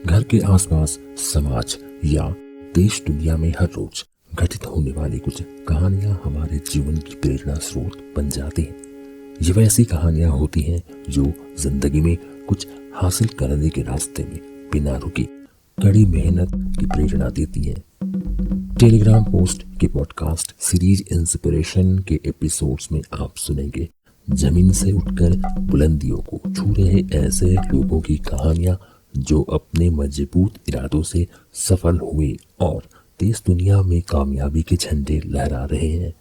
घर के आसपास, समाज या देश दुनिया में हर रोज घटित होने वाली कुछ कहानियां हमारे जीवन की प्रेरणा स्रोत बन जाती हैं। ये वैसी कहानियां होती हैं जो जिंदगी में कुछ हासिल करने के रास्ते में बिना रुके कड़ी मेहनत की प्रेरणा देती हैं। टेलीग्राम पोस्ट के पॉडकास्ट सीरीज इंस्पिरेशन के एपिसोड्स में आप सुनेंगे जमीन से उठकर बुलंदियों को छू रहे ऐसे लोगों की कहानियां जो अपने मजबूत इरादों से सफल हुए और देश दुनिया में कामयाबी के झंडे लहरा रहे हैं।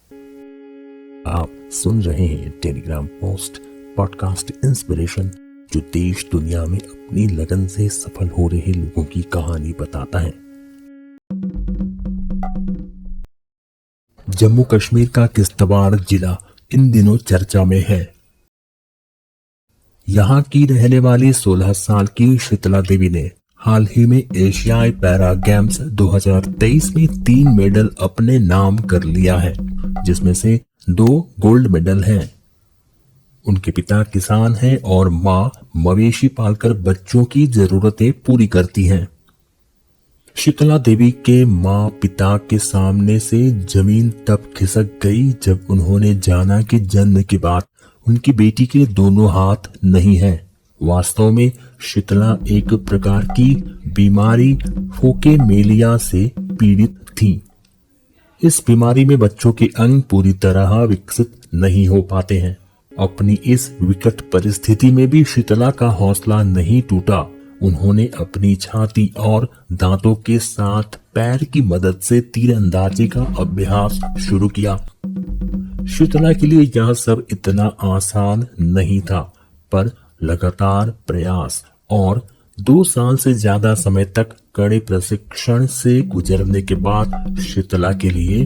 आप सुन रहे हैं टेलीग्राम पोस्ट पॉडकास्ट इंस्पिरेशन, जो देश दुनिया में अपनी लगन से सफल हो रहे लोगों की कहानी बताता है। जम्मू कश्मीर का किश्तवाड़ जिला इन दिनों चर्चा में है। यहाँ की रहने वाली 16 साल की शीतला देवी ने हाल ही में एशियाई पैरा गेम्स 2023 में 3 मेडल अपने नाम कर लिया है, जिसमें से 2 गोल्ड मेडल हैं। उनके पिता किसान हैं और माँ मवेशी पालकर बच्चों की जरूरतें पूरी करती हैं। शीतला देवी के माँ पिता के सामने से जमीन तब खिसक गई जब उन्होंने जाना कि जन्म के बाद उनकी बेटी के दोनों हाथ नहीं हैं। वास्तव में शीतला एक प्रकार की बीमारी फोकेमेलिया से पीड़ित थी। इस बीमारी में बच्चों के अंग पूरी तरह विकसित नहीं हो पाते हैं। अपनी इस विकट परिस्थिति में भी शीतला का हौसला नहीं टूटा। उन्होंने अपनी छाती और दांतों के साथ पैर की मदद से तीरंदाजी का अभ्यास शुरू किया। शीतला के लिए यह सब इतना आसान नहीं था, पर लगातार प्रयास और 2 साल से ज्यादा समय तक कड़े प्रशिक्षण से गुजरने के बाद शीतला के लिए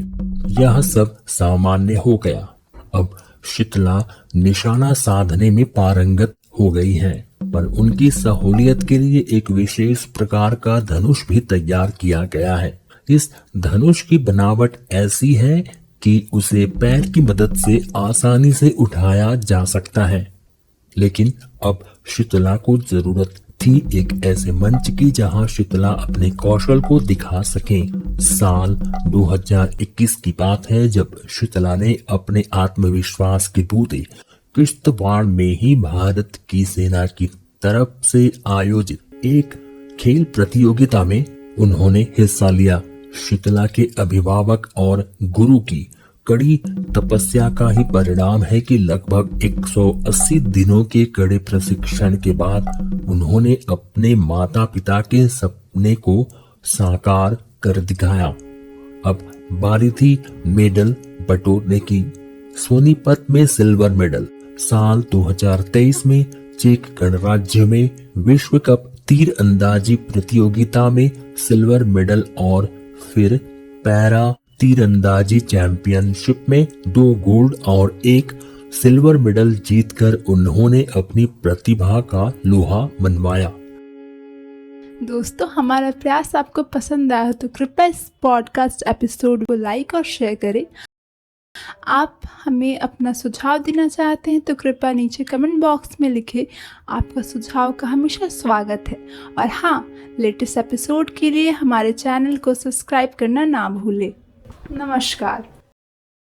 यह सब सामान्य हो गया। अब शीतला निशाना साधने में पारंगत हो गई है, पर उनकी सहूलियत के लिए एक विशेष प्रकार का धनुष भी तैयार किया गया है। इस धनुष की बनावट ऐसी है कि उसे पैर की मदद से आसानी से उठाया जा सकता है। लेकिन अब शीतला को जरूरत थी एक ऐसे मंच की जहां शीतला अपने कौशल को दिखा सके। साल 2021 की बात है जब शीतला ने अपने आत्मविश्वास के बूते किश्तवाड़ में ही भारत की सेना की तरफ से आयोजित एक खेल प्रतियोगिता में उन्होंने हिस्सा लिया। शीतला के अभिभावक और गुरु की कड़ी तपस्या का ही परिणाम है कि लगभग 180 दिनों के कड़े प्रशिक्षण के बाद उन्होंने अपने माता पिता के सपने को साकार कर दिखाया। अब बारी थी मेडल बटोरने की। सोनीपत में सिल्वर मेडल, साल 2023 में चेक गणराज्य में विश्व कप तीर अंदाजी प्रतियोगिता में सिल्वर मेडल और फिर पैरा तीरंदाजी चैंपियनशिप में 2 गोल्ड और 1 सिल्वर मेडल जीतकर उन्होंने अपनी प्रतिभा का लोहा मनवाया। दोस्तों, हमारा प्रयास आपको पसंद आया तो कृपया इस पॉडकास्ट एपिसोड को लाइक और शेयर करें। आप हमें अपना सुझाव देना चाहते हैं तो कृपया नीचे कमेंट बॉक्स में लिखें। आपका सुझाव का हमेशा स्वागत है। और हाँ, लेटेस्ट एपिसोड के लिए हमारे चैनल को सब्सक्राइब करना ना भूलें। नमस्कार।